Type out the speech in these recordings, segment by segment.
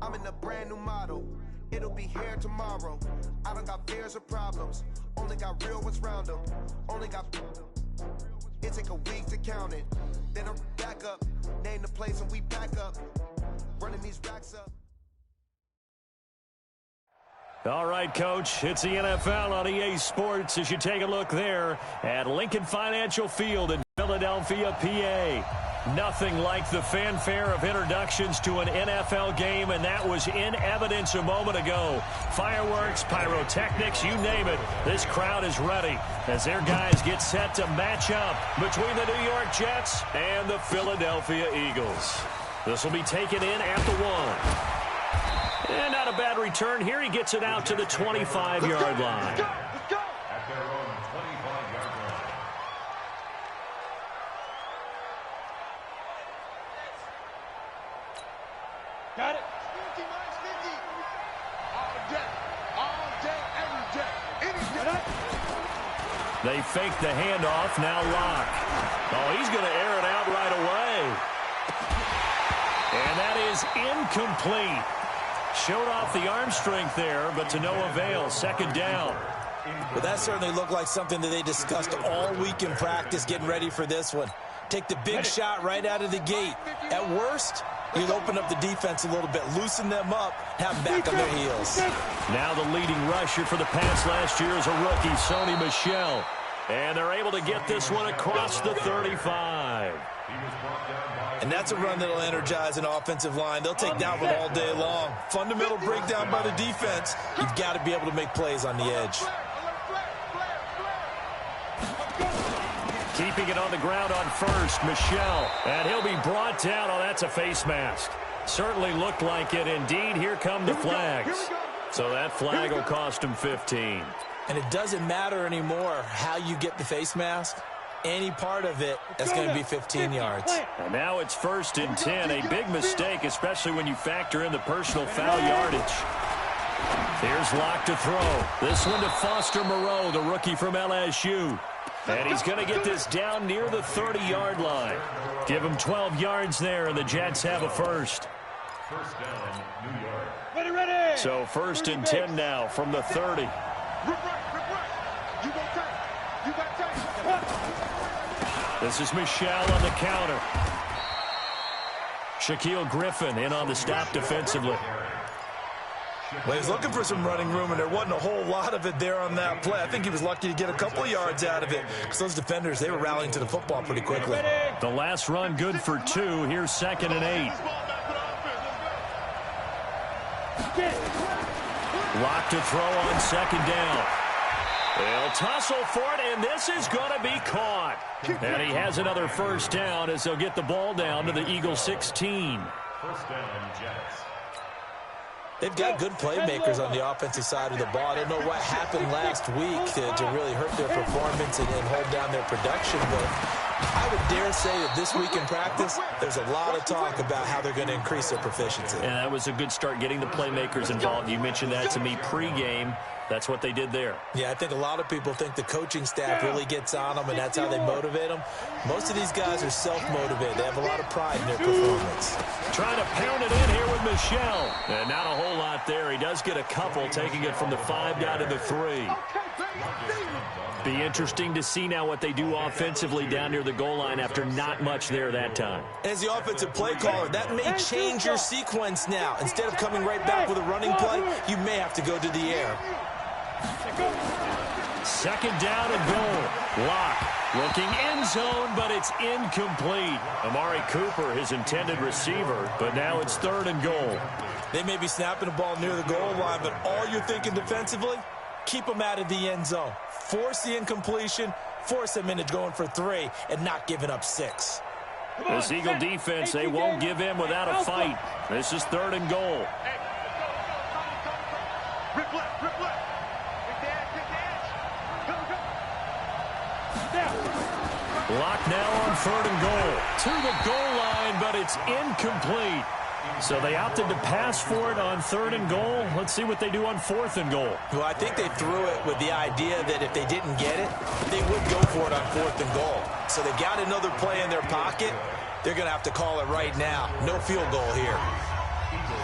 I'm in a brand new model. It'll be here tomorrow. I don't got fears or problems. Only got real ones round them. Only got... It take a week to count it. Then I'm back up. Name the place and we pack up. Running these racks up. All right, Coach, it's the NFL on EA Sports as you take a look there at Lincoln Financial Field in Philadelphia, PA. Nothing like the fanfare of introductions to an NFL game, and that was in evidence a moment ago. Fireworks, pyrotechnics, you name it. This crowd is ready as their guys get set to match up between the New York Jets and the Philadelphia Eagles. This will be taken in at the 1. And not a bad return here. He gets it out to the 25-yard line. At their own 25-yard line. Got it. 50 minus 50. All day, every day. Any day. They fake the handoff. Now Locke. Oh, he's going to air it out right away. And that is incomplete. Showed off the arm strength there, but to no avail. Second down. But that certainly looked like something that they discussed all week in practice, getting ready for this one. Take the big shot right out of the gate. At worst, you'll open up the defense a little bit, loosen them up, have them back on their heels. Now the leading rusher for the Pats last year is a rookie, Sony Michel. And they're able to get this one across the 35. And that's a run that'll energize an offensive line. They'll take that one all day long. Fundamental breakdown by the defense. You've got to be able to make plays on the edge. Keeping it on the ground on first, Michel. And he'll be brought down. Oh, that's a face mask. Certainly looked like it. Indeed, here come the flags. So that flag will cost him 15. And it doesn't matter anymore how you get the face mask. Any part of it, that's going to be 15 yards. And now it's 1st and 10. A big mistake, especially when you factor in the personal foul yardage. Here's Locke to throw. This one to Foster Moreau, the rookie from LSU. And he's going to get this down near the 30-yard line. Give him 12 yards there, and the Jets have a first. First down, New York. Ready. So 1st and 10 now from the 30. Rip right. You got time. This is Michel on the counter. Shaquille Griffin in on the stop defensively. Well, he's looking for some running room, and there wasn't a whole lot of it there on that play. I think he was lucky to get a couple of yards out of it because those defenders, they were rallying to the football pretty quickly. The last run good for 2. Here's 2nd and 8. Locke to throw on 2nd down. They'll tussle for it, and this is going to be caught. And he has another first down as they'll get the ball down to the Eagles 16. First down, Jets. They've got good playmakers on the offensive side of the ball. I don't know what happened last week to really hurt their performance and hold down their production, but I would dare say that this week in practice, there's a lot of talk about how they're going to increase their proficiency. And that was a good start, getting the playmakers involved. You mentioned that to me pregame. That's what they did there. Yeah, I think a lot of people think the coaching staff really gets on them, and that's how they motivate them. Most of these guys are self-motivated. They have a lot of pride in their performance. Trying to pound it in here with Michel. And not a whole lot there. He does get a couple, taking it from the 5 down to the 3. Be interesting to see now what they do offensively down near the goal line after not much there that time. As the offensive play caller, that may change your sequence now. Instead of coming right back with a running play, you may have to go to the air. 2nd down and goal. Locke looking end zone, but it's incomplete. Amari Cooper, his intended receiver, but now it's 3rd and goal. They may be snapping the ball near the goal line, but all you're thinking defensively, keep them out of the end zone. Force the incompletion, force them into going for 3, and not giving up 6. This Eagle defense, they won't give in without a fight. This is 3rd and goal. Rip left. Locke now on 3rd and goal. To the goal line, but it's incomplete. So they opted to pass for it on 3rd and goal. Let's see what they do on 4th and goal. Well, I think they threw it with the idea that if they didn't get it, they would go for it on 4th and goal. So they got another play in their pocket. They're going to have to call it right now. No field goal here.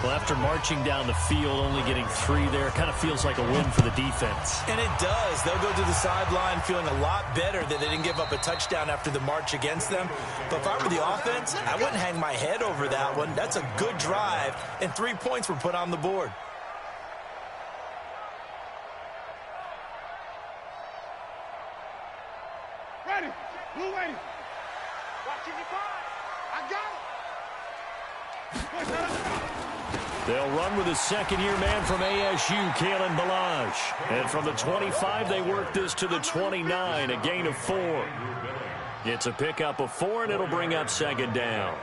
Well, after marching down the field, only getting 3 there, kind of feels like a win for the defense. And it does. They'll go to the sideline feeling a lot better that they didn't give up a touchdown after the march against them. But if I were the offense, I wouldn't hang my head over that one. That's a good drive, and 3 points were put on the board. Ready. Blue ready. Watching you five. I got it. They'll run with a second-year man from ASU, Kalen Balazs. And from the 25, they work this to the 29, a gain of 4. It's a pickup of 4, and it'll bring up second down.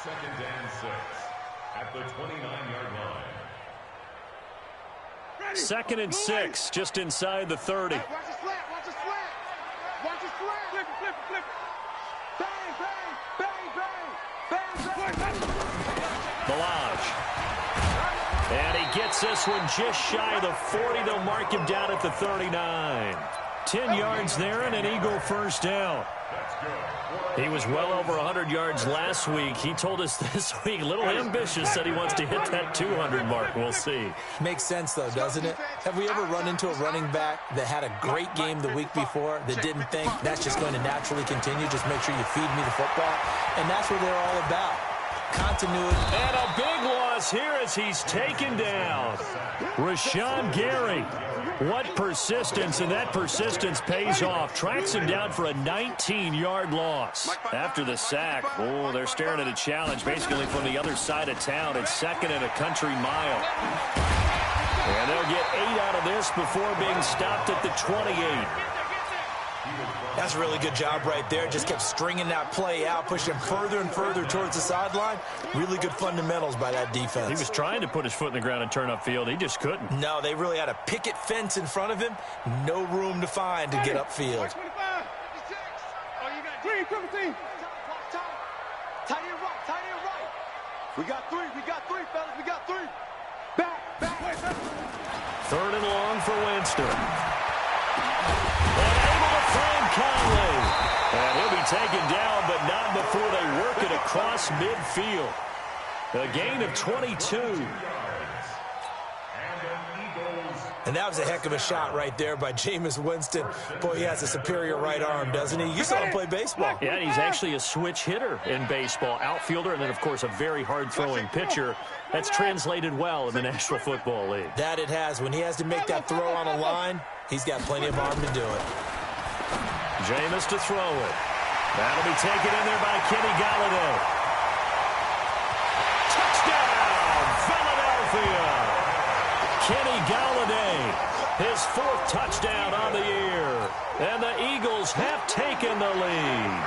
Second and 6 at the 29-yard line. Ready. Second and 6, just inside the 30. Hey, watch the slant. Watch the slant. Watch the slant. Flip it, flip it, flip it. Bang, bang, bang, bang, bang, bang. Balazs. And he gets this one just shy of the 40. They'll mark him down at the 39. 10 yards there and an Eagle first down. He was well over 100 yards last week. He told us this week, a little ambitious, said he wants to hit that 200 mark. We'll see. Makes sense, though, doesn't it? Have we ever run into a running back that had a great game the week before that didn't think that's just going to naturally continue? Just make sure you feed me the football. And that's what they're all about. Continuity. And a big loss here as he's taken down. Rashawn Gary. What persistence, and that persistence pays off. Tracks him down for a 19-yard loss. After the sack, oh, they're staring at a challenge basically from the other side of town. It's second and a country mile. And they'll get 8 out of this before being stopped at the 28. That's a really good job right there. Just kept stringing that play out, pushing him further and further towards the sideline. Really good fundamentals by that defense. He was trying to put his foot in the ground and turn upfield. He just couldn't. No, they really had a picket fence in front of him. No room to find to get upfield. 25, 26. Oh, you got 3, 17. Tight end right. We got 3, fellas. We got 3. Back. Third and long for Winston. And able to find Conley. And he'll be taken down, but not before they work it across midfield. A gain of 22. And that was a heck of a shot right there by Jameis Winston. Boy, he has a superior right arm, doesn't he? You saw him play baseball. Yeah, he's actually a switch hitter in baseball. Outfielder, and then, of course, a very hard-throwing pitcher. That's translated well in the National Football League. That it has. When he has to make that throw on a line, he's got plenty of arm to do it. Jameis to throw it. That'll be taken in there by Kenny Galladay. Touchdown, Philadelphia! Kenny Galladay, his 4th touchdown on the year. And the Eagles have taken the lead.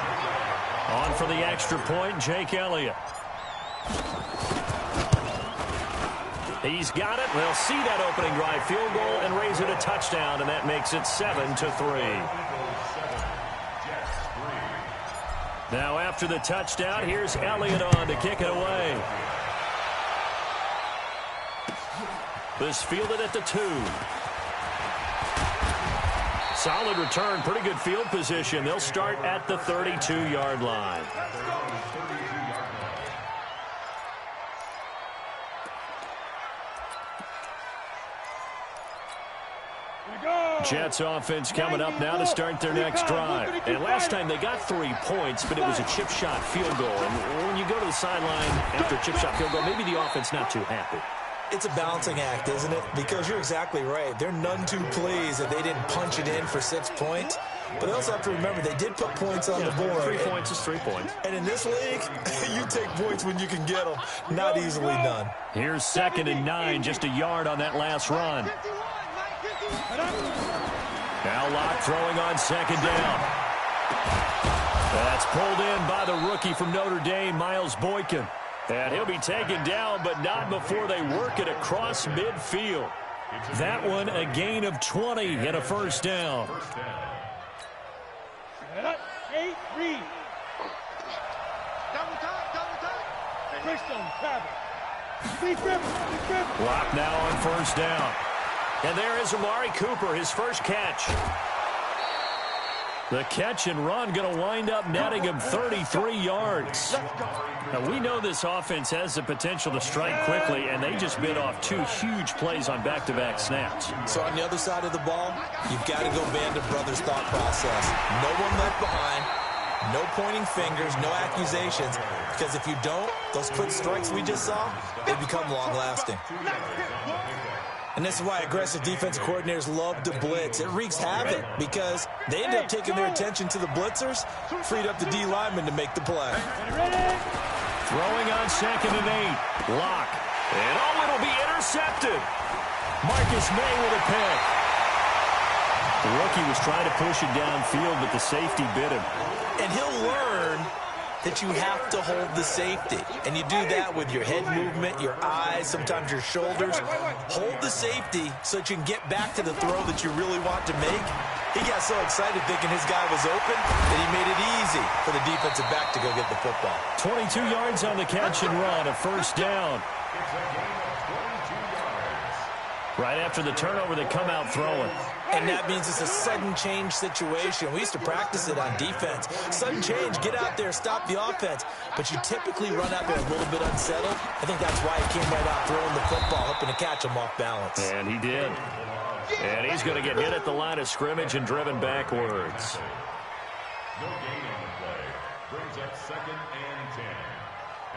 On for the extra point, Jake Elliott. He's got it. They'll see that opening drive field goal and raise it a touchdown, and that makes it 7-3. Now after the touchdown, here's Elliott on to kick it away. This fielded at the 2. Solid return, pretty good field position. They'll start at the 32-yard line. Jets offense coming up now to start their next drive. And last time they got 3 points, but it was a chip shot field goal. And when you go to the sideline after a chip shot field goal, maybe the offense not too happy. It's a balancing act, isn't it? Because you're exactly right. They're none too pleased that they didn't punch it in for 6 points. But they also have to remember they did put points on the board. 3 points is 3 points. And in this league, you take points when you can get them. Not easily done. Here's 2nd and 9, just a yard on that last run. Now Locke throwing on 2nd down. That's pulled in by the rookie from Notre Dame, Miles Boykin. And he'll be taken down, but not before they work it across midfield. That one a gain of 20 and a first down. 8, read. Double time. Christian, travel. Locke now on first down. And there is Amari Cooper, his first catch. The catch and run going to wind up netting him 33 yards. Now, we know this offense has the potential to strike quickly, and they just bit off 2 huge plays on back-to-back snaps. So on the other side of the ball, you've got to go Band of Brothers thought process. No one left behind, no pointing fingers, no accusations, because if you don't, those quick strikes we just saw, they become long-lasting. And this is why aggressive defense coordinators love to blitz. It wreaks havoc because they end up taking their attention to the blitzers, freed up the D lineman to make the play. Throwing on 2nd and 8. Lock. And it'll be intercepted. Marcus May with a pick. The rookie was trying to push it downfield, but the safety bit him. And he'll learn that you have to hold the safety. And you do that with your head movement, your eyes, sometimes your shoulders. Hold the safety so that you can get back to the throw that you really want to make. He got so excited thinking his guy was open that he made it easy for the defensive back to go get the football. 22 yards on the catch and run, a first down. Right after the turnover, they come out throwing. And that means it's a sudden change situation. We used to practice it on defense. Sudden change, get out there, stop the offense. But you typically run out there a little bit unsettled. I think that's why he came right out throwing the football, hoping to catch him off balance. And he did. And he's going to get hit at the line of scrimmage and driven backwards. No gain on the play. Brings up 2nd and 10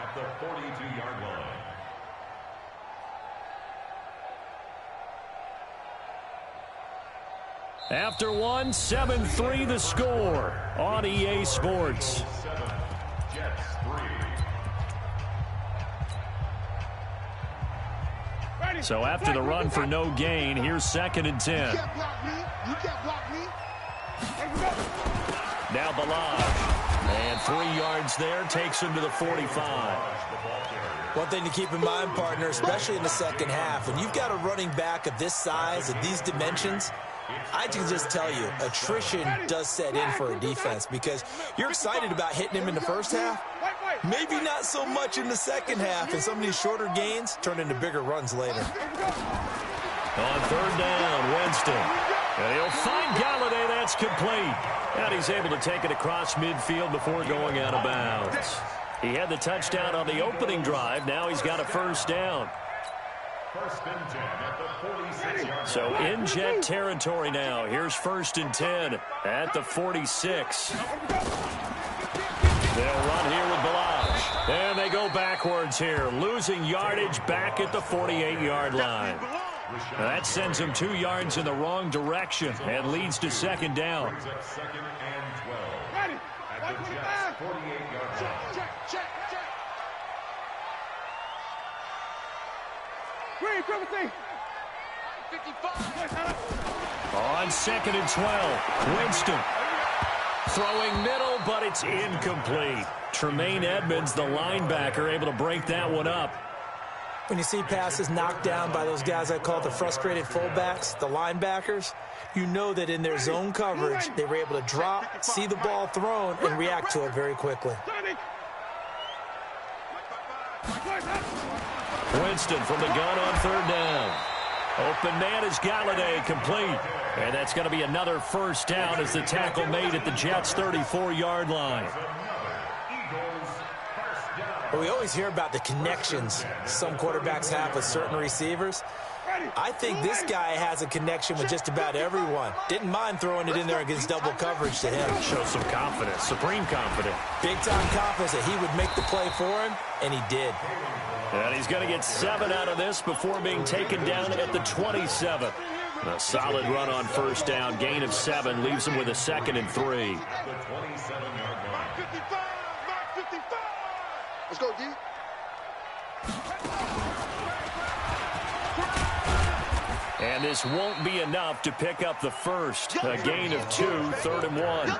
at the 42-yard line. After one, 7-3 the score on EA Sports. Jets 3. So after the run for no gain, here's 2nd and 10. You can't block me. You can't block me. Now Balaj. And 3 yards there takes him to the 45. One thing to keep in mind, partner, especially in the second half, when you've got a running back of this size, of these dimensions, I can just tell you, attrition does set in for a defense because you're excited about hitting him in the first half. Maybe not so much in the second half, and some of these shorter gains turn into bigger runs later. On 3rd down, Winston. And he'll find Galladay. That's complete. And he's able to take it across midfield before going out of bounds. He had the touchdown on the opening drive. Now he's got a first down. 1st and 10 at the 46-yard line. So in Jet territory now. Here's 1st and 10 at the 46. They'll run here with Balaj. And they go backwards here, losing yardage back at the 48-yard line. That sends them 2 yards in the wrong direction and leads to 2nd down. Brings up 2nd and 12 at the Jets 48-yard line. Green, 55. On 2nd and 12, Winston. Throwing middle, but it's incomplete. Tremaine Edmonds, the linebacker, able to break that one up. When you see passes knocked down by those guys I call the frustrated fullbacks, the linebackers, you know that in their zone coverage, they were able to drop, see the ball thrown, and react to it very quickly. Winston from the gun on 3rd down. Open man is Galladay, complete. And that's going to be another first down as the tackle made at the Jets' 34-yard line. But we always hear about the connections some quarterbacks have with certain receivers. I think this guy has a connection with just about everyone. Didn't mind throwing it in there against double coverage to him. Shows some confidence, supreme confidence. Big-time confidence that he would make the play for him, and he did. And he's going to get 7 out of this before being taken down at the 27. A solid run on first down, gain of 7, leaves him with a 2nd and 3. The 27-yard line. 55. Let's go, D. And this won't be enough to pick up the first. A gain of 2, 3rd and 1.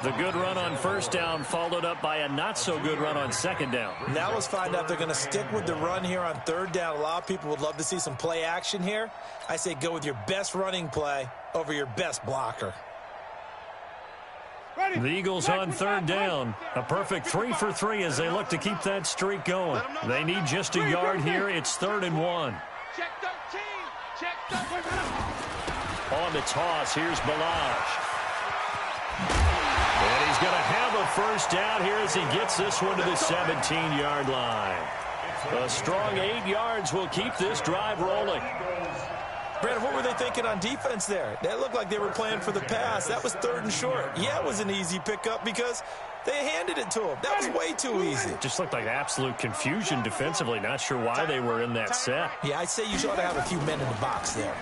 The good run on first down followed up by a not-so-good run on 2nd down. Now let's find out if they're going to stick with the run here on 3rd down. A lot of people would love to see some play action here. I say go with your best running play over your best blocker. The Eagles on 3rd down. A perfect 3 for 3 as they look to keep that streak going. They need just a yard here. It's 3rd and 1. Check 13. Check 13. On the toss, here's Balaj. And he's going to have a first down here as he gets this one to the 17-yard line. A strong 8 yards will keep this drive rolling. Brad, what were they thinking on defense there? They looked like they were playing for the pass. That was 3rd and short. Yeah, it was an easy pickup because they handed it to him. That was way too easy. Just looked like absolute confusion defensively. Not sure why they were in that set. Yeah, I'd say you ought to have a few men in the box there.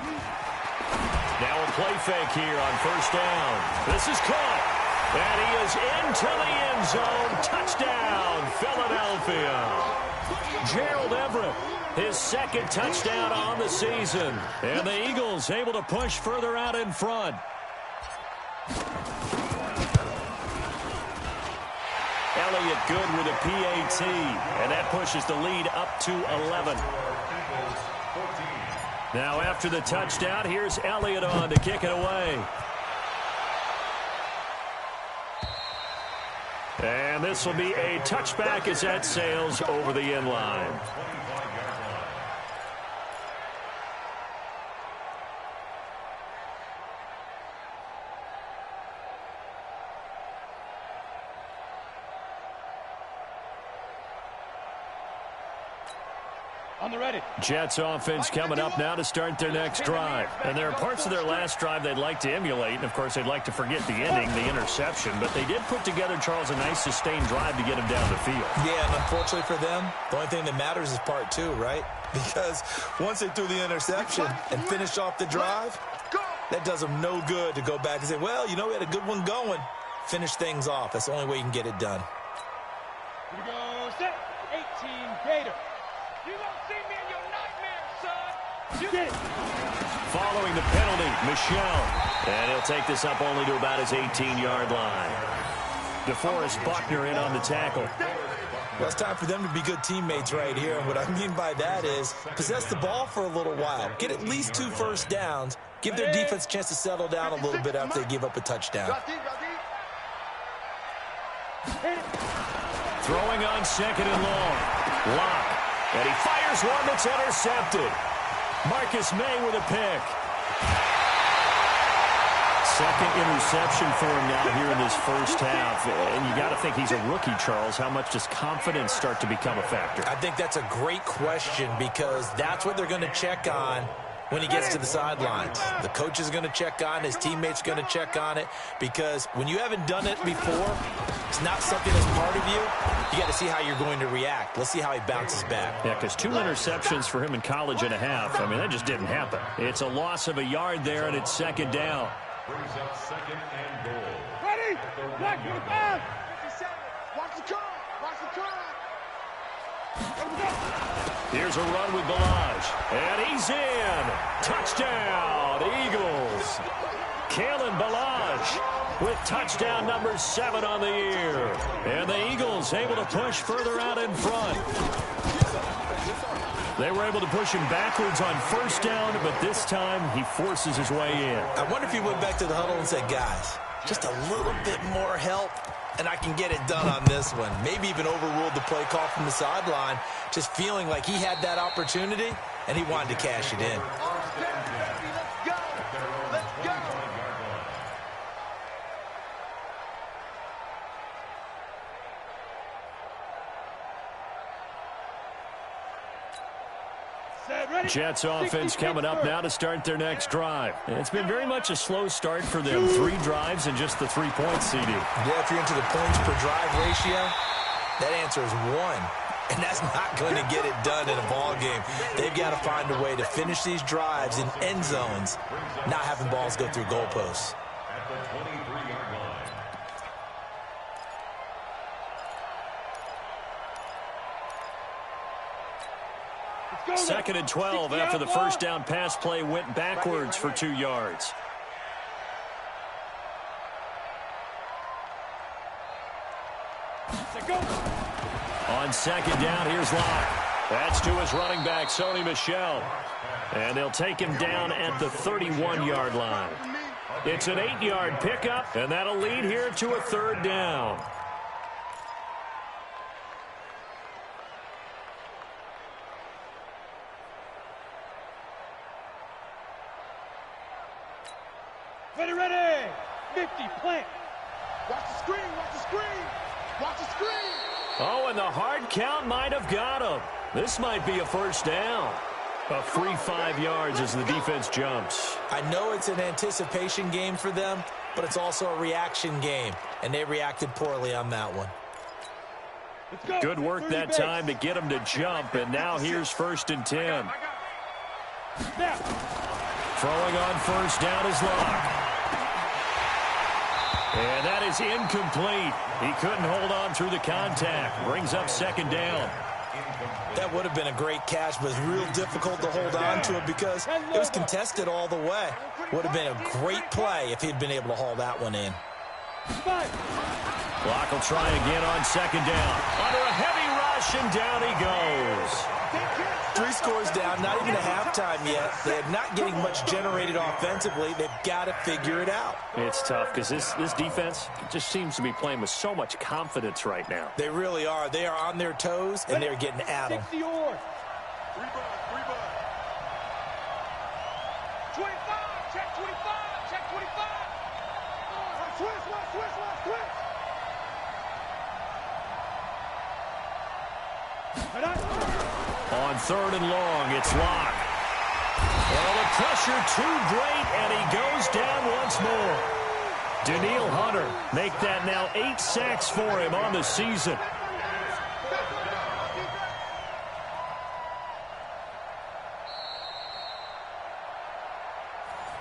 Now a play fake here on first down. This is caught. And he is into the end zone. Touchdown, Philadelphia. Gerald Everett, his 2nd touchdown on the season. And the Eagles able to push further out in front. Elliott good with a PAT. And that pushes the lead up to 11. Now after the touchdown, here's Elliott on to kick it away. And this will be a touchback as that sails over the end line. On the ready. Jets offense coming up now to start their next drive. And there are parts of their last drive they'd like to emulate. And, of course, they'd like to forget the ending, the interception. But they did put together, Charles, a nice sustained drive to get him down the field. Yeah, and unfortunately for them, the only thing that matters is part 2, right? Because once they threw the interception and finished off the drive, that does them no good to go back and say, well, you know, we had a good one going. Finish things off. That's the only way you can get it done. Here we go, set, 18, Gator. You gonna see me in your nightmares, son. You get it. Following the penalty, Michelle. And he'll take this up only to about his 18-yard line. DeForest Buckner in on the tackle. Well, it's time for them to be good teammates right here. And what I mean by that is possess the ball for a little while. Get at least 2 first downs. Give their defense a chance to settle down a little bit after they give up a touchdown. Throwing on 2nd and long. Lock. And he fires one that's intercepted. Marcus May with a pick. 2nd interception for him now here in this first half. And you got to think he's a rookie, Charles. How much does confidence start to become a factor? I think that's a great question because that's what they're going to check on when he gets to the sidelines. The coach is going to check on, his teammates are going to check on it, because when you haven't done it before, it's not something that's part of you. You got to see how you're going to react. Let's see how he bounces back. Yeah, because 2 interceptions for him in college and a half. I mean, that just didn't happen. It's a loss of a yard there, and it's 2nd down. Brings up 2nd and goal. Ready? Black 45. 57. Watch the car. Watch the car. Here's a run with Balaj. And he's in. Touchdown, Eagles. Kalen Balaj with touchdown number 7 on the year. And the Eagles able to push further out in front. They were able to push him backwards on first down, but this time he forces his way in. I wonder if he went back to the huddle and said, guys, just a little bit more help, and I can get it done on this one. Maybe even overruled the play call from the sideline, just feeling like he had that opportunity, and he wanted to cash it in. Jets offense coming up now to start their next drive. And it's been very much a slow start for them. 3 drives and just the 3 points, CD. Yeah, if you're into the points per drive ratio, that answer is 1. And that's not going to get it done in a ball game. They've got to find a way to finish these drives in end zones, not having balls go through goalposts. At the 23-yard line. 2nd and 12 after the first down pass play went backwards for 2 yards. On 2nd down, here's Locke. That's to his running back, Sony Michel. And they'll take him down at the 31-yard line. It's an 8-yard pickup, and that'll lead here to a 3rd down. Ready, ready. 50, plant. Watch the screen, watch the screen. Watch the screen. Oh, and the hard count might have got him. This might be a first down. A free 5 yards as the defense jumps. I know it's an anticipation game for them, but it's also a reaction game, and they reacted poorly on that one. Good work that time to get him to jump, and now here's 1st and 10. Throwing on first down is Locke. And that is incomplete. He couldn't hold on through the contact. Brings up 2nd down. That would have been a great catch, but it's real difficult to hold on to it because it was contested all the way. Would have been a great play if he'd been able to haul that one in. Clock will try again on 2nd down. Under a heavy rush, and down he goes. 3 scores down, not even a halftime yet. They're not getting much generated offensively. They've got to figure it out. It's tough because this defense just seems to be playing with so much confidence right now. They really are. They are on their toes, and they're getting at them. 60 yards. 25, check 25, check 25. Switch. On 3rd and long, it's Locke. Well, the pressure too great, and he goes down once more. Daniil Hunter make that now 8 sacks for him on the season.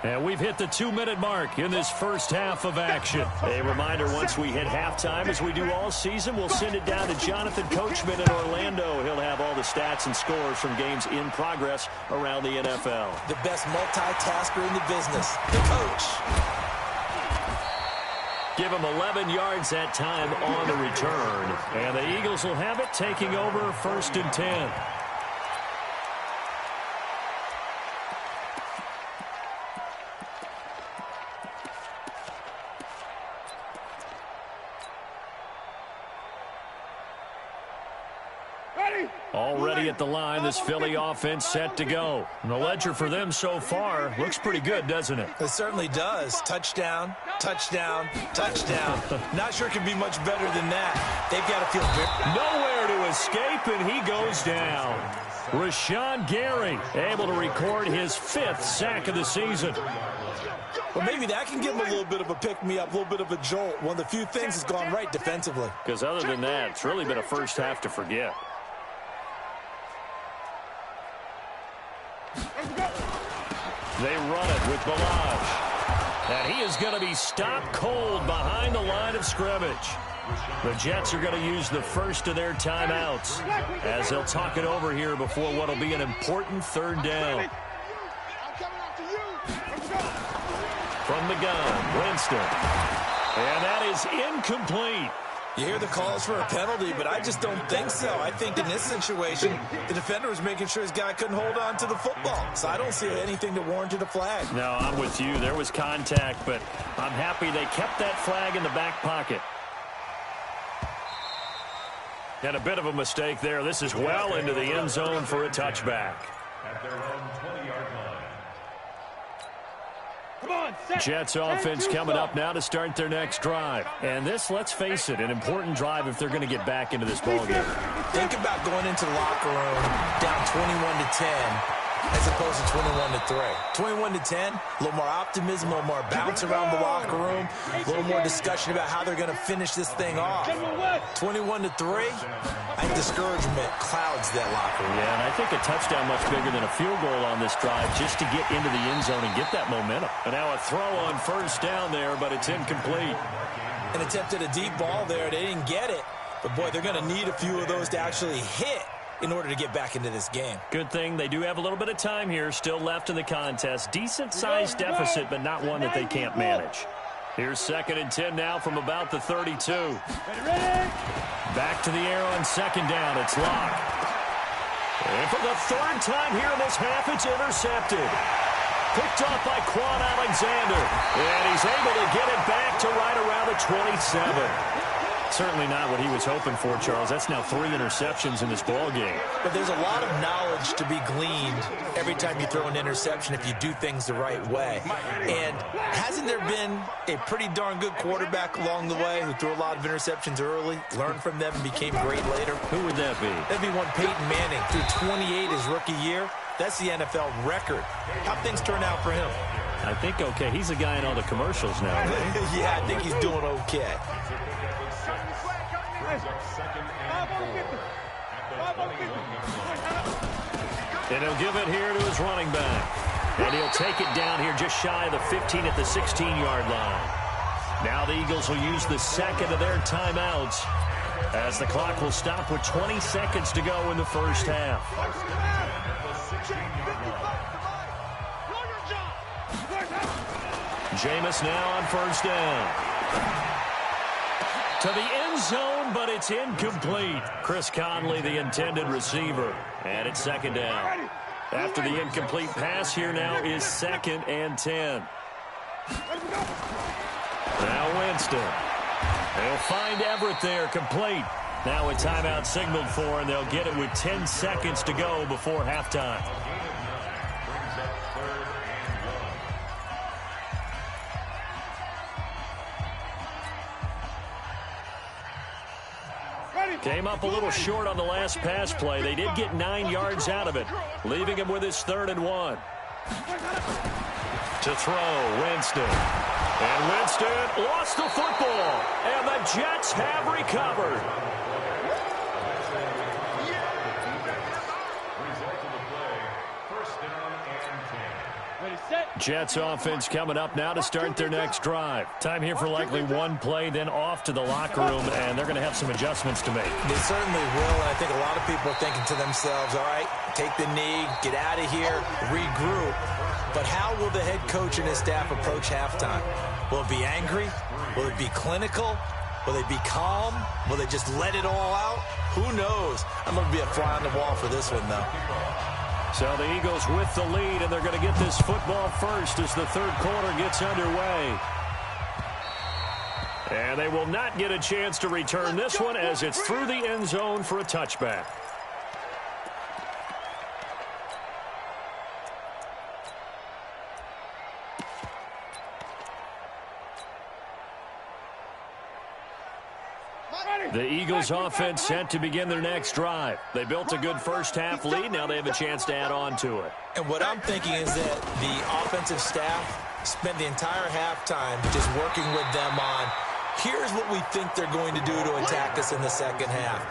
And we've hit the 2-minute mark in this first half of action. A reminder, once we hit halftime, as we do all season, we'll send it down to Jonathan Coachman in Orlando. He'll have all the stats and scores from games in progress around the NFL. The best multitasker in the business, the coach. Give him 11 yards that time on the return. And the Eagles will have it, taking over 1st and 10. Already at the line, this Philly offense set to go. And the ledger for them so far looks pretty good, doesn't it? It certainly does. Touchdown, touchdown, touchdown. Not sure it can be much better than that. They've got to feel very... Nowhere to escape, and he goes down. Rashawn Gary able to record his 5th sack of the season. Well, maybe that can give him a little bit of a pick-me-up, a little bit of a jolt. One of the few things that's gone right defensively. Because other than that, it's really been a first half to forget. They run it with Balaj. And he is going to be stopped cold behind the line of scrimmage. The Jets are going to use the first of their timeouts as they'll talk it over here before what will be an important 3rd down. From the gun, Winston. And that is incomplete. You hear the calls for a penalty, but I just don't think so. I think in this situation, the defender was making sure his guy couldn't hold on to the football. So I don't see anything that warranted a flag. No, I'm with you. There was contact, but I'm happy they kept that flag in the back pocket. And a bit of a mistake there. This is well into the end zone for a touchback. At their own 20-yard line. Jets offense coming up now to start their next drive. And this, let's face it, an important drive if they're going to get back into this ballgame. Think about going into the locker room down 21-10 as opposed to 21-3. 21-10, a little more optimism, a little more bounce around the locker room, a little more discussion about how they're going to finish this thing off. 21-3, I think discouragement clouds that locker room. Yeah, and I think a touchdown much bigger than a field goal on this drive just to get into the end zone and get that momentum. And now a throw on first down there, but it's incomplete. An attempt at a deep ball there. They didn't get it. But, boy, they're going to need a few of those to actually hit in order to get back into this game. Good thing they do have a little bit of time here still left in the contest. Decent-sized deficit, but not one that they can't manage. Here's 2nd and 10 now from about the 32. Back to the air on 2nd down. It's Locke. And for the 3rd time here in this half, it's intercepted. Picked off by Quan Alexander. And he's able to get it back to right around the 27. Certainly not what he was hoping for, Charles. That's now 3 interceptions in this ball game. But there's a lot of knowledge to be gleaned every time you throw an interception if you do things the right way. And hasn't there been a pretty darn good quarterback along the way who threw a lot of interceptions early, learned from them, and became great later? Who would that be? That'd be one Peyton Manning. Threw 28 his rookie year. That's the NFL record. How'd things turn out for him? I think okay. He's a guy in all the commercials now, right? Yeah, I think he's doing okay. And he'll give it here to his running back. And he'll take it down here just shy of the 15 at the 16-yard line. Now the Eagles will use the second of their timeouts as the clock will stop with 20 seconds to go in the first half. Jameis now on first down. To the end zone, but it's incomplete. Chris Conley, the intended receiver. And it's second down. After the incomplete pass, here now is 2nd and 10. Now Winston. They'll find Everett there, complete. Now a timeout signaled for, and they'll get it with 10 seconds to go before halftime. Came up a little short on the last pass play. They did get 9 yards out of it, leaving him with his 3rd and 1. To throw, Winston. And Winston lost the football, and the Jets have recovered. Jets offense coming up now to start their next drive. Time here for likely one play, then off to the locker room, and they're going to have some adjustments to make. They certainly will, and I think a lot of people are thinking to themselves, all right, take the knee, get out of here, regroup. But how will the head coach and his staff approach halftime? Will it be angry? Will it be clinical? Will they be calm? Will they just let it all out? Who knows? I'm going to be a fly on the wall for this one, though. So the Eagles with the lead, and they're going to get this football first as the 3rd quarter gets underway. And they will not get a chance to return this one as it's through the end zone for a touchback. The Eagles offense set to begin their next drive. They built a good first half lead. Now they have a chance to add on to it. And what I'm thinking is that the offensive staff spent the entire halftime just working with them on, here's what we think they're going to do to attack us in the second half.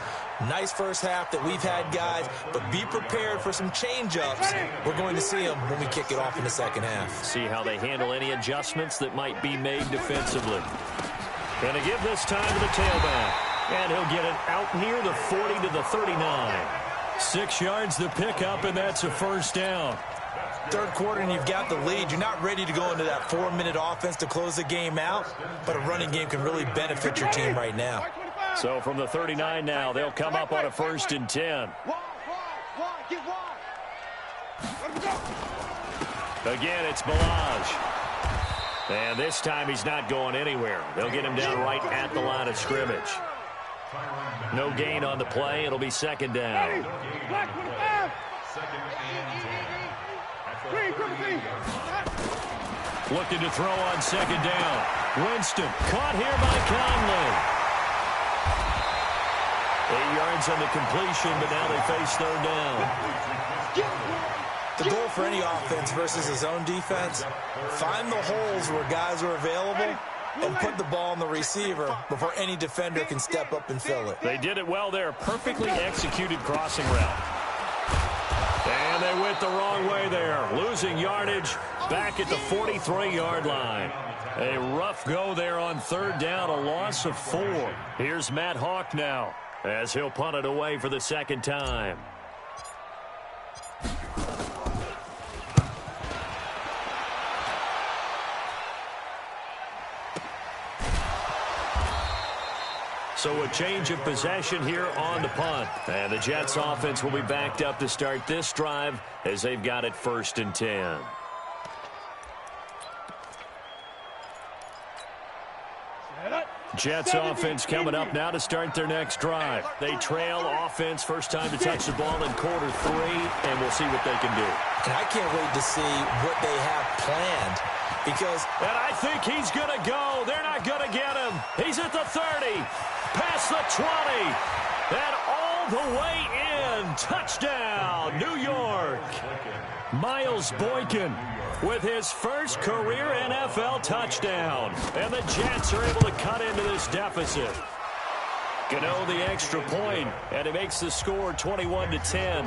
Nice first half that we've had, guys, but be prepared for some change-ups. We're going to see them when we kick it off in the second half. See how they handle any adjustments that might be made defensively. Going to give this time to the tailback. And he'll get it out near the 40 to the 39. 6 yards the pickup, and that's a first down. 3rd quarter, and you've got the lead. You're not ready to go into that 4-minute offense to close the game out, but a running game can really benefit your team right now. So from the 39 now, they'll come up on a 1st and 10. Again, it's Balaj. And this time he's not going anywhere. They'll get him down right at the line of scrimmage. No gain on the play. It'll be 2nd down. Looking to throw on 2nd down. Winston caught here by Conley. 8 yards on the completion, but now they face 3rd down. The goal for any offense versus his own defense, find the holes where guys are available and put the ball on the receiver before any defender can step up and fill it. They did it well there. Perfectly executed crossing route. And they went the wrong way there. Losing yardage back at the 43-yard line. A rough go there on 3rd down, a loss of 4. Here's Matt Hawk now as he'll punt it away for the 2nd time. So a change of possession here on the punt. And the Jets offense will be backed up to start this drive as they've got it 1st and 10. Jets offense coming up now to start their next drive. They trail offense, first time to touch the ball in quarter 3, and we'll see what they can do. And I can't wait to see what they have planned because... And I think he's going to go. They're not going to get him. He's at the 30, past the 20, and all the way in. Touchdown, New York. Miles Boykin with his first career NFL touchdown. And the Jets are able to cut into this deficit. Gano the extra point, and it makes the score 21-10.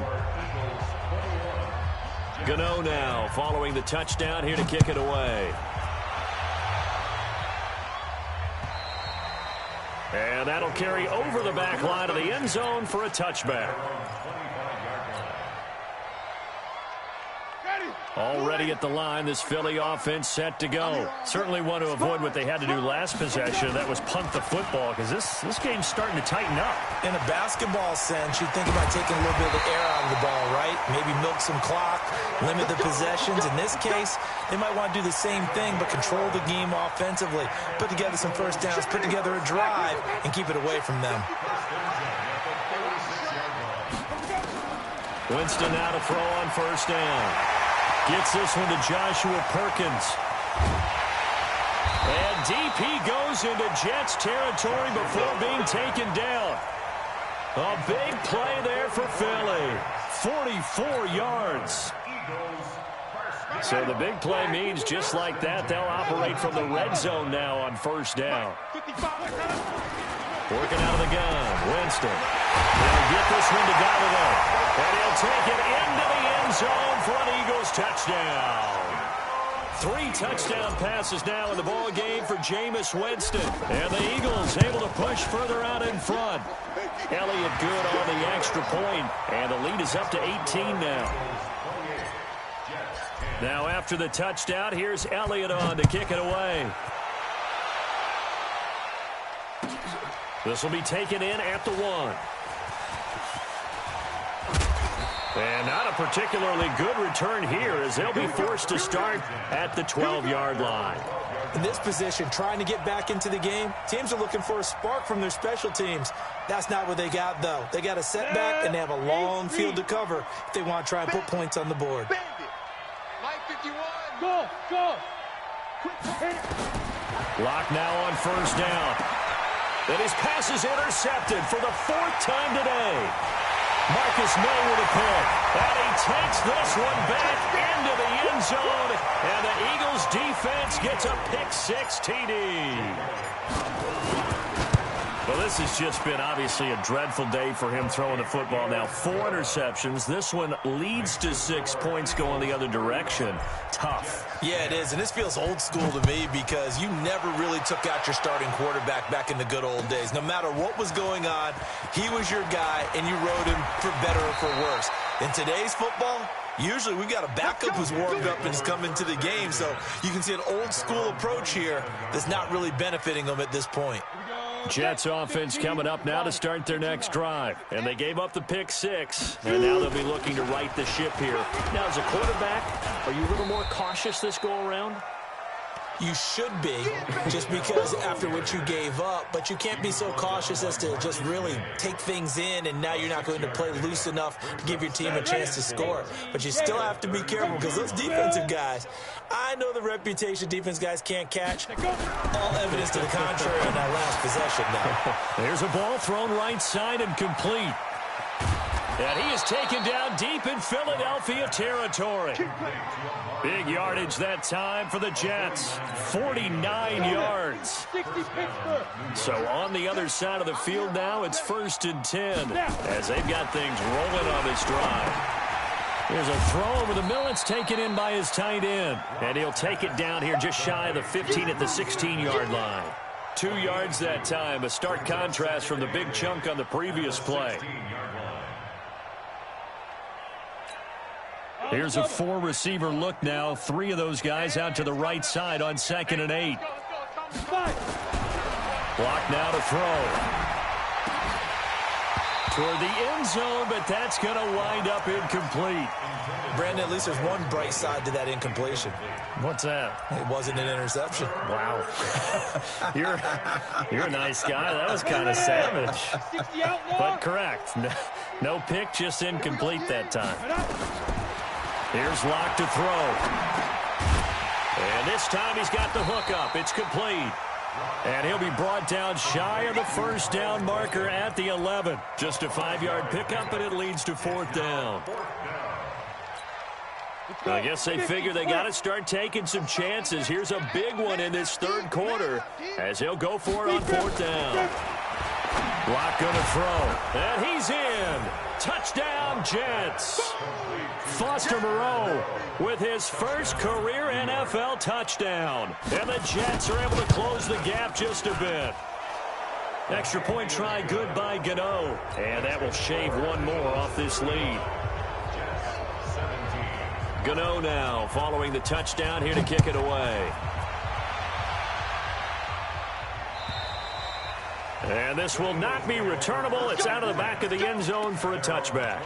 Gano now following the touchdown here to kick it away. And that'll carry over the back line of the end zone for a touchback. Already at the line, this Philly offense set to go. Certainly want to avoid what they had to do last possession. That was punt the football, because this game's starting to tighten up. In a basketball sense, you think about taking a little bit of the air out of the ball, right? Maybe milk some clock, limit the possessions. In this case, they might want to do the same thing, but control the game offensively. Put together some first downs, put together a drive, and keep it away from them. Winston now to throw on first down. Gets this one to Joshua Perkins. And deep he goes into Jets territory before being taken down. A big play there for Philly. 44 yards. So the big play means just like that, they'll operate from the red zone now on first down. Working out of the gun, Winston. He'll get this one to Galladay. And he'll take it into the end zone for an Eagles touchdown. 3 touchdown passes now in the ball game for Jameis Winston. And the Eagles able to push further out in front. Elliott good on the extra point, and the lead is up to 18 now. Now after the touchdown, here's Elliott on to kick it away. This will be taken in at the 1. And not a particularly good return here as they'll be forced to start at the 12-yard line. In this position, trying to get back into the game, teams are looking for a spark from their special teams. That's not what they got, though. They got a setback, and they have a long field to cover if they want to try and put points on the board. Line 51. Go. Block now on first down. And his pass is intercepted for the 4th time today. Marcus May with a pick. And he takes this one back into the end zone. And the Eagles defense gets a pick-6 TD. Well, this has just been obviously a dreadful day for him throwing the football. Now 4 interceptions. This one leads to 6 points going the other direction. Tough. Yeah, it is, and this feels old school to me because you never really took out your starting quarterback back in the good old days. No matter what was going on, he was your guy, and you rode him for better or for worse. In today's football, usually we've got a backup who's warmed up and has come into the game, so you can see an old school approach here that's not really benefiting them at this point. Jets offense coming up now to start their next drive. And they gave up the pick-6, and now they'll be looking to right the ship here. Now, as a quarterback, are you a little more cautious this go-around? You should be, just because after what you gave up, but you can't be so cautious as to just really take things in, and now you're not going to play loose enough to give your team a chance to score. But you still have to be careful because those defensive guys, I know the reputation defense guys can't catch. All evidence to the contrary on that last possession now. There's a ball thrown right side and complete. And he is taken down deep in Philadelphia territory. Big yardage that time for the Jets. 49 yards. So on the other side of the field now, it's 1st and 10 as they've got things rolling on this drive. Here's a throw over the middle. It's taken in by his tight end. And he'll take it down here just shy of the 15 at the 16-yard line. 2 yards that time. A stark contrast from the big chunk on the previous play. Here's a 4-receiver look now. 3 of those guys out to the right side on 2nd and 8. Block now to throw. toward the end zone, but that's going to wind up incomplete. Brandon, at least there's one bright side to that incompletion. What's that? It wasn't an interception. Wow. You're a nice guy. That was kind of savage. But correct. No pick, just incomplete that time. Here's Locke to throw. And this time he's got the hook up. It's complete. And he'll be brought down shy of the first down marker at the 11. Just a 5-yard pickup, and it leads to 4th down. I guess they figure they got to start taking some chances. Here's a big one in this third quarter as he'll go for it on 4th down. Locke going to throw. And he's in. Touchdown, Jets. Foster Moreau with his first career NFL touchdown. And the Jets are able to close the gap just a bit. Extra point try good by Gano. And that will shave one more off this lead. Gano now following the touchdown here to kick it away. And this will not be returnable. It's out of the back of the end zone for a touchback.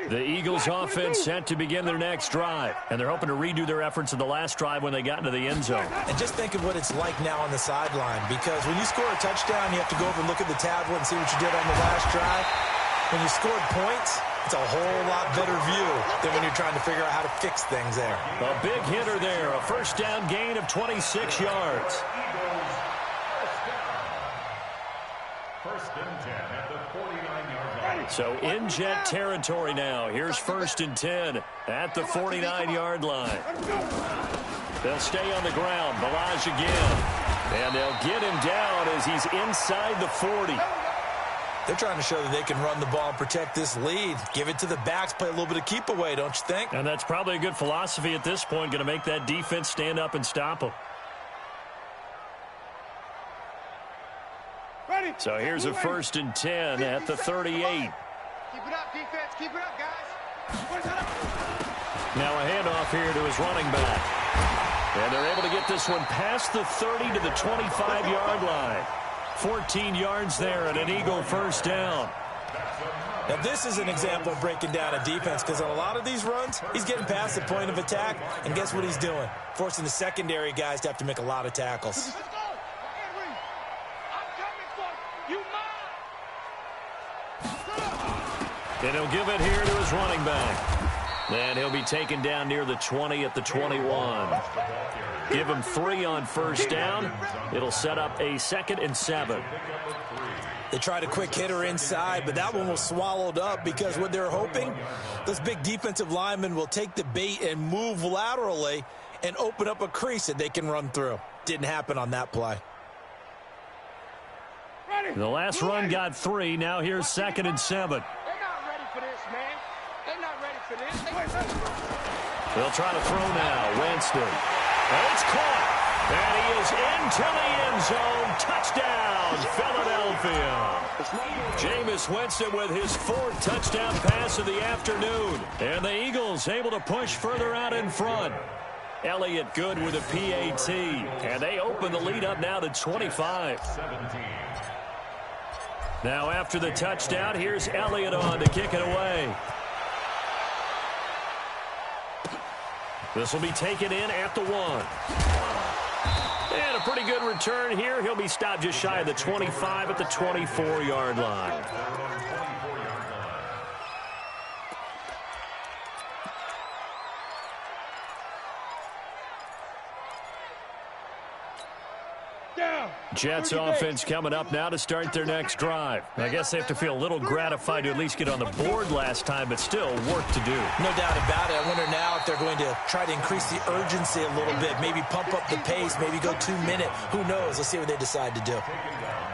The Eagles offense set to begin their next drive, and they're hoping to redo their efforts in the last drive when they got into the end zone. And just think of what it's like now on the sideline, because when you score a touchdown, you have to go over and look at the tablet and see what you did on the last drive. When you scored points, it's a whole lot better view than when you're trying to figure out how to fix things there. A big hitter there, a first down gain of 26 yards. First and 10 at the 49-yard line. So in Jet territory now. Here's 1st and 10 at the 49-yard line. They'll stay on the ground. Balaj again. And they'll get him down as he's inside the 40. They're trying to show that they can run the ball and protect this lead. Give it to the backs, play a little bit of keep away, don't you think? And that's probably a good philosophy at this point, going to make that defense stand up and stop them. So here's a 1st and 10 at the 38. Keep it up, defense. Keep it up, guys. Now a handoff here to his running back. And they're able to get this one past the 30 to the 25-yard line. 14 yards there and an Eagle first down. Now this is an example of breaking down a defense, because on a lot of these runs, he's getting past the point of attack, and guess what he's doing? Forcing the secondary guys to have to make a lot of tackles. And he'll give it here to his running back. And he'll be taken down near the 20 at the 21. Give him 3 on first down. It'll set up a 2nd and 7. They tried a quick hitter inside, but that one was swallowed up, because what they're hoping, those big defensive linemen will take the bait and move laterally and open up a crease that they can run through. Didn't happen on that play. The last run got 3. Now here's 2nd and 7. They'll try to throw now. Winston. And it's caught. And he is into the end zone. Touchdown, Philadelphia. Jameis Winston with his 4th touchdown pass of the afternoon. And the Eagles able to push further out in front. Elliott good with a PAT. And they open the lead up now to 25. Now after the touchdown, here's Elliott on to kick it away. This will be taken in at the 1. And a pretty good return here. He'll be stopped just shy of the 25 at the 24-yard line. Jets offense coming up now to start their next drive. I guess they have to feel a little gratified to at least get on the board last time, but still work to do. No doubt about it. I wonder now if they're going to try to increase the urgency a little bit, maybe pump up the pace, maybe go 2-minute. Who knows? Let's see what they decide to do.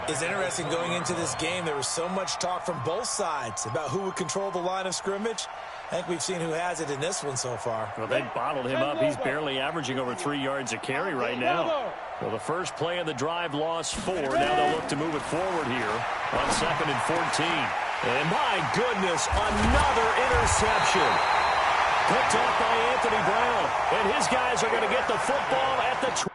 It's interesting going into this game. There was so much talk from both sides about who would control the line of scrimmage. I think we've seen who has it in this one so far. Well, they bottled him up. He's barely averaging over 3 yards a carry right now. Well, the first play of the drive lost 4. Now they'll look to move it forward here on 2nd and 14. And my goodness, another interception. Picked off by Anthony Brown. And his guys are going to get the football at the 20.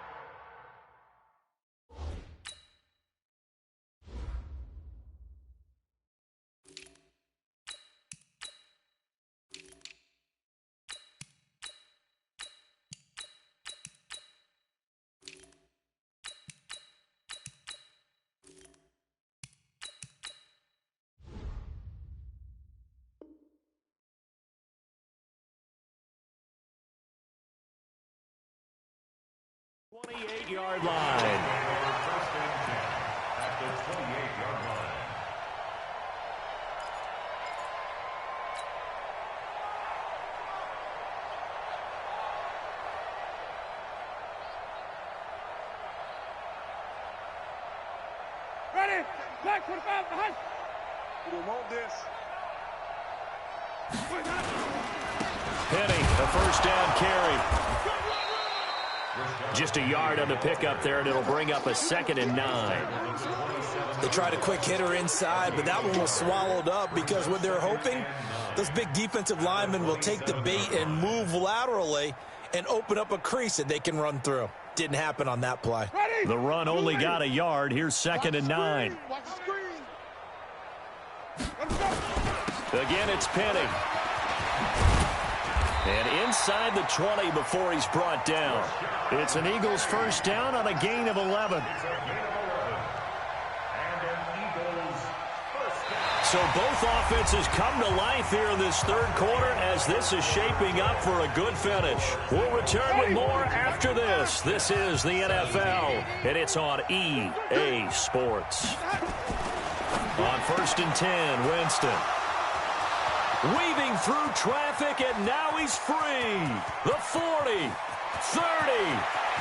Yard line. First and 10 at the 28-yard line. Ready? Back 45 behind. We don't want this. Penny, a first down carry. Just a yard on the pickup there, and it'll bring up a 2nd and 9. They tried a quick hitter inside, but that one was swallowed up because what they're hoping, those big defensive linemen will take the bait and move laterally and open up a crease that they can run through. Didn't happen on that play. The run only got a yard. Here's 2nd and 9. Watch the screen. Again, it's Penny. And inside the 20 before he's brought down. It's an Eagles first down on a gain of 11. So both offenses come to life here in this third quarter as this is shaping up for a good finish. We'll return with more after this. This is the NFL, and it's on EA Sports. On 1st and 10, Winston. Weaving through traffic, and now he's free. The 40, 30,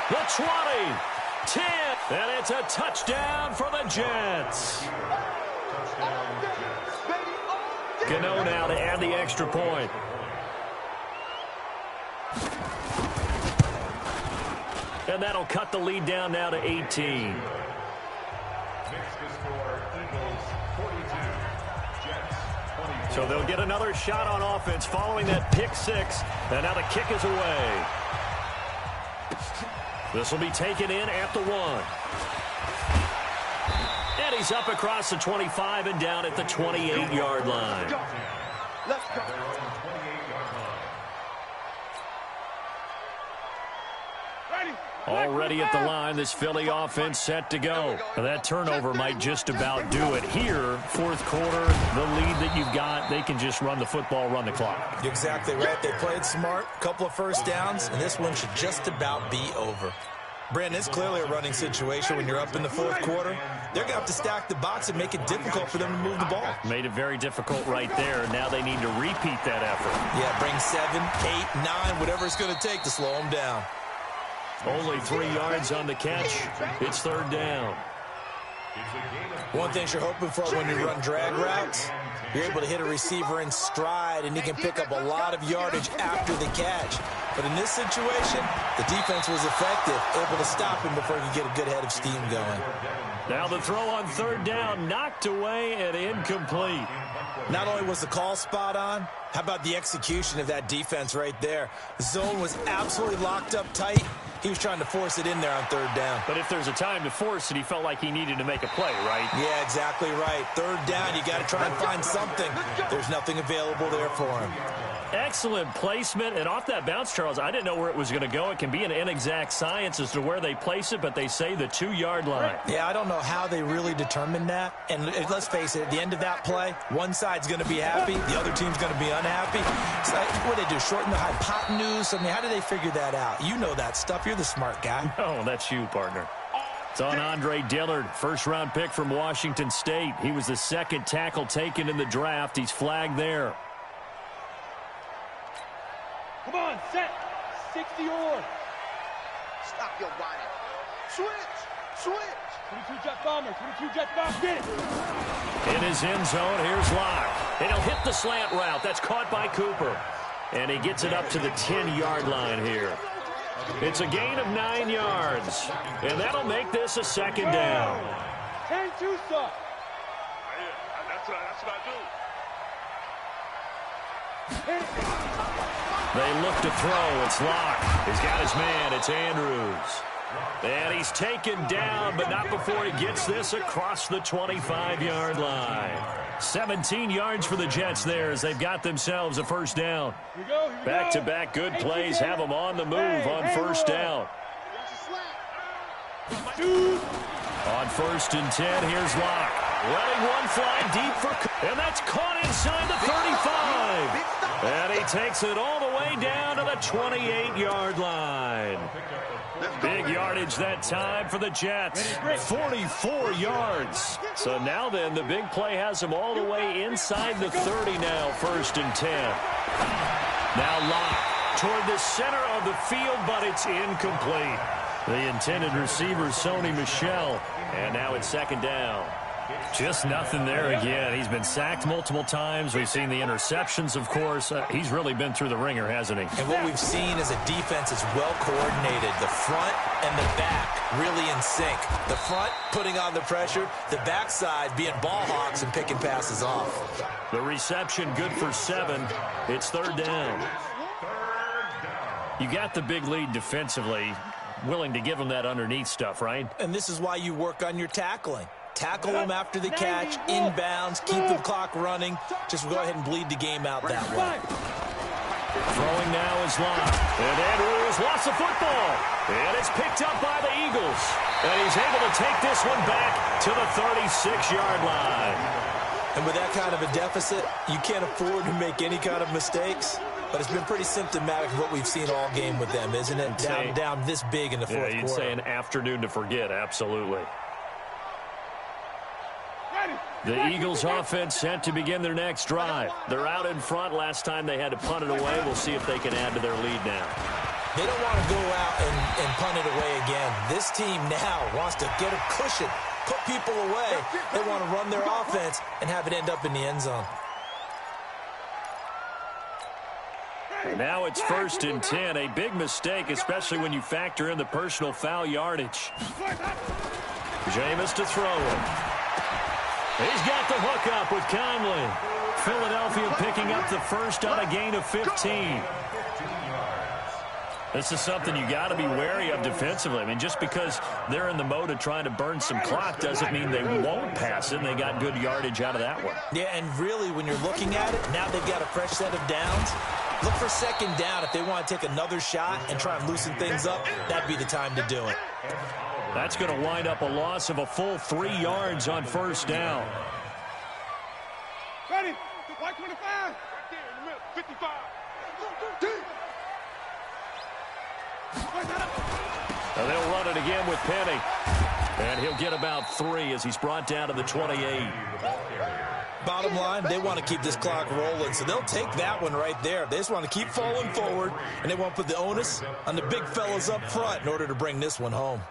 the 20, 10, and it's a touchdown for the Jets. Gano now to add the extra point. And that'll cut the lead down now to 18. Next to score, Eagles 42, Jets 24. So they'll get another shot on offense following that pick six. And now the kick is away. This will be taken in at the 1. And he's up across the 25 and down at the 28-yard line. Let's go. Already at the line, this Philly offense set to go. That turnover might just about do it here. Fourth quarter, the lead that you've got, they can just run the football, run the clock. You're exactly right. They played smart, couple of first downs, and this one should just about be over. Brandon, it's clearly a running situation when you're up in the fourth quarter. They're going to have to stack the box and make it difficult for them to move the ball. Made it very difficult right there. Now they need to repeat that effort. Yeah, bring 7, 8, 9, whatever it's going to take to slow them down. Only 3 yards on the catch. It's third down. One thing you're hoping for when you run drag routes, you're able to hit a receiver in stride, and he can pick up a lot of yardage after the catch. But in this situation, the defense was effective, able to stop him before he could get a good head of steam going. Now the throw on third down, knocked away and incomplete. Not only was the call spot on, how about the execution of that defense right there? The zone was absolutely locked up tight. He was trying to force it in there on third down. But if there's a time to force it, he felt like he needed to make a play, right? Yeah, exactly right. Third down, you got to try and find something. There's nothing available there for him. Excellent placement, and off that bounce, Charles, I didn't know where it was going to go. It can be an inexact science as to where they place it, but they say the 2-yard line. Yeah, I don't know how they really determined that. And let's face it, at the end of that play, one side's going to be happy, the other team's going to be unhappy. So what do they do, shorten the hypotenuse? I mean, how do they figure that out? You know that stuff. You're the smart guy. No, that's you, partner. It's on Andre Dillard, first-round pick from Washington State. He was the second tackle taken in the draft. He's flagged there. Come on, set. 60 or. Stop your whining. Switch. 22 jet bomber. 22 jet bomber. Get it. In his end zone, here's Locke. And he'll hit the slant route. That's caught by Cooper. And he gets it up to the 10-yard line here. It's a gain of 9 yards. And that'll make this a second down. 10-2 suck. That's what I do. They look to throw. It's Locke. He's got his man. It's Andrews. And he's taken down, but not before he gets this across the 25-yard line. 17 yards for the Jets there as they've got themselves a first down. Back-to-back good plays have them on the move on first down. On 1st and 10, here's Locke. Running one fly deep for, and that's caught inside the 35. And he takes it all the way down to the 28-yard line. Big yardage that time for the Jets. 44 yards. So now then, the big play has them all the way inside the 30 now, 1st and 10. Now Locke toward the center of the field, but it's incomplete. The intended receiver, Sony Michel. And now it's 2nd down. Just nothing there again. He's been sacked multiple times. We've seen the interceptions, of course. He's really been through the ringer, hasn't he? And what we've seen is a defense is well coordinated. The front and the back really in sync. The front putting on the pressure. The backside being ball hawks and picking passes off. The reception good for 7. It's 3rd down. You got the big lead defensively. Willing to give them that underneath stuff, right? And this is why you work on your tackling. Tackle them after the catch, inbounds, keep the clock running. Just go ahead and bleed the game out that way. Throwing now is Locke. And Andrews lost the football. And it's picked up by the Eagles. And he's able to take this one back to the 36-yard line. And with that kind of a deficit, you can't afford to make any kind of mistakes. But it's been pretty symptomatic of what we've seen all game with them, isn't it? Down this big in the fourth quarter. You'd say an afternoon to forget, absolutely. The Eagles offense set to begin their next drive. They're out in front. Last time they had to punt it away. We'll see if they can add to their lead now. They don't want to go out and punt it away again. This team now wants to get a cushion, put people away. They want to run their offense and have it end up in the end zone. Now it's 1st and 10. A big mistake, especially when you factor in the personal foul yardage. Jameis to throw it. He's got the hook up with Conley. Philadelphia picking up the first on a gain of 15. This is something you got to be wary of defensively. I mean, just because they're in the mode of trying to burn some clock doesn't mean they won't pass it, and they got good yardage out of that one. Yeah, and really, when you're looking at it, now they've got a fresh set of downs. Look for 2nd down. If they want to take another shot and try and loosen things up, that'd be the time to do it. That's going to wind up a loss of a full 3 yards on 1st down. Ready? White 25. Right there in the middle. 55. And they'll run it again with Penny. And he'll get about 3 as he's brought down to the 28. Bottom line, they want to keep this clock rolling, so they'll take that one right there. They just want to keep falling forward, and they want to put the onus on the big fellas up front in order to bring this one home.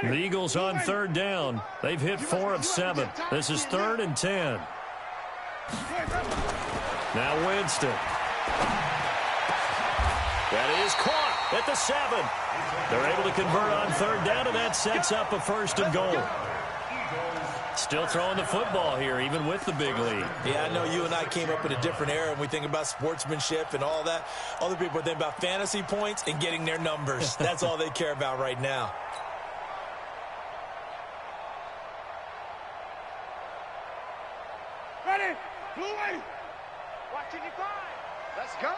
The Eagles on 3rd down. They've hit 4 of 7. This is 3rd and 10. Now Winston. That is caught at the 7. They're able to convert on 3rd down, and that sets up a 1st and goal. Still throwing the football here, even with the big lead. Yeah, I know you and I came up in a different era, and we think about sportsmanship and all that. Other people think about fantasy points and getting their numbers. That's all they care about right now. Ready? Blue way. Watch 55. Let's go.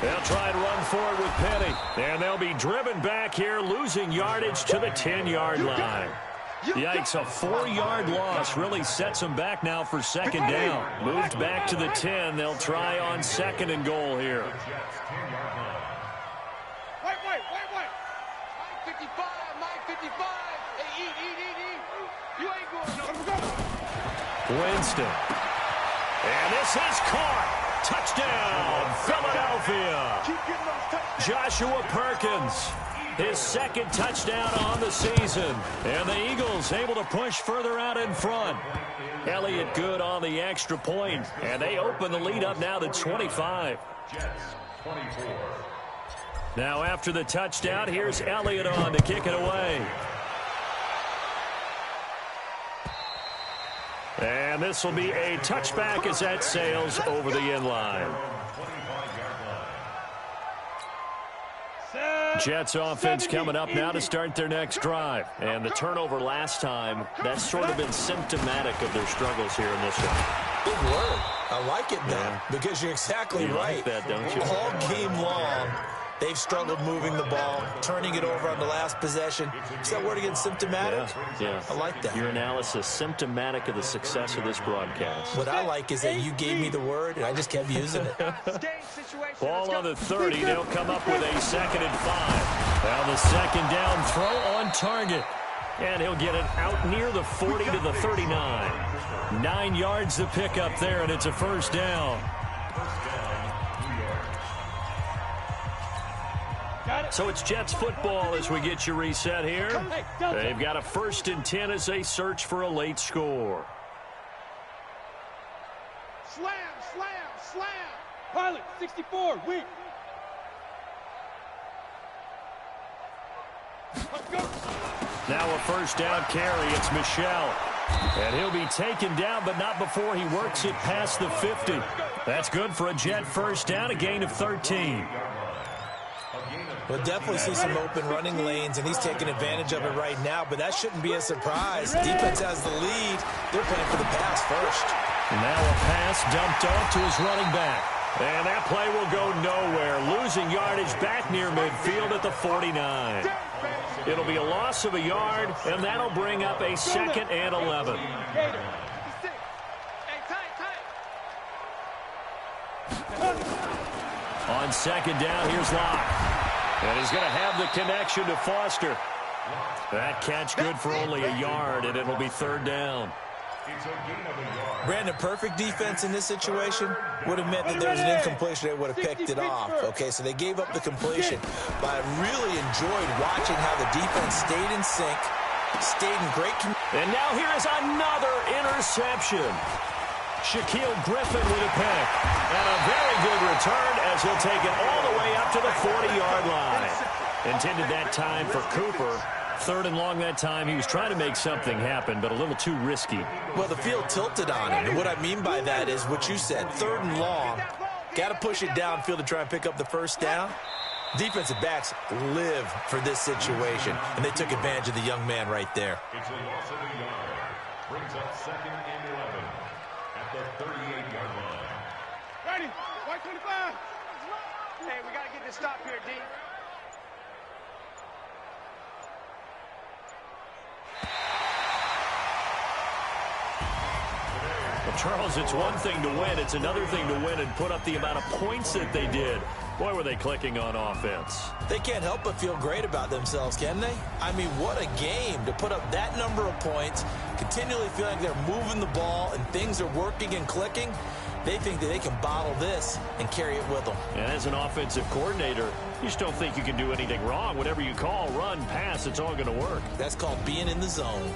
They'll try and run forward with Penny. And they'll be driven back here, losing yardage to the 10-yard line. Yikes, a 4-yard loss really sets them back now for 2nd down. Moved back to the 10. They'll try on 2nd and goal here. Wait. 55, Mike 55. Hey, eat. You ain't going no. Winston. And this is caught. Touchdown, Philadelphia. Joshua Perkins, his 2nd touchdown on the season. And the Eagles able to push further out in front. Elliott good on the extra point. And they open the lead up now to 25. Now after the touchdown, here's Elliott on to kick it away. And this will be a touchback as that sails over the end line. Jets offense coming up now to start their next drive. And the turnover last time, that's sort of been symptomatic of their struggles here in this one. Big word. I like it, though, because you're exactly right. Like that, don't you? All game long, they've struggled moving the ball, turning it over on the last possession. Is that word again, symptomatic? Yeah. I like that. Your analysis, symptomatic of the success of this broadcast. What I like is that you gave me the word, and I just kept using it. Ball on the 30. They'll come up with a 2nd and 5. Now the second down throw on target. And he'll get it out near the 40 to the 39. 9 yards to pick up there, and it's a first down. So it's Jets football as we get you reset here. They've got a 1st and 10 as they search for a late score. Slam, slam, slam. Pilot, 64, weak. Let's go. Now a first down carry. It's Michelle. And he'll be taken down, but not before he works it past the 50. That's good for a Jet first down, a gain of 13. We'll definitely see some open running lanes, and he's taking advantage of it right now, but that shouldn't be a surprise. Defense has the lead. They're playing for the pass first. Now a pass dumped off to his running back. And that play will go nowhere. Losing yardage back near midfield at the 49. It'll be a loss of a yard, and that'll bring up a 2nd and 11. On 2nd down, here's Locke. And he's going to have the connection to Foster. That catch good for only a yard, and it'll be 3rd down. Brandon, perfect defense in this situation would have meant that there was an incompletion. They would have picked it off. Okay, so they gave up the completion. But I really enjoyed watching how the defense stayed in sync, stayed in great control. And now here is another interception. Shaquille Griffin with a pick. And a very good return as he'll take it all the way up to the 40-yard line. Intended that time for Cooper. 3rd and long that time. He was trying to make something happen, but a little too risky. Well, the field tilted on him. And what I mean by that is what you said. 3rd and long. Got to push it downfield to try and pick up the first down. Defensive backs live for this situation, and they took advantage of the young man right there. It's a loss of a yard. Brings up 2nd and 11 at the 38-yard line. Ready, white 25. Hey, we got to get this stop here, D. Well, Charles, it's one thing to win. It's another thing to win and put up the amount of points that they did. Boy, were they clicking on offense. They can't help but feel great about themselves, can they? I mean, what a game to put up that number of points, continually feeling they're moving the ball and things are working and clicking. They think that they can bottle this and carry it with them. And as an offensive coordinator, you just don't think you can do anything wrong. Whatever you call, run, pass, it's all going to work. That's called being in the zone.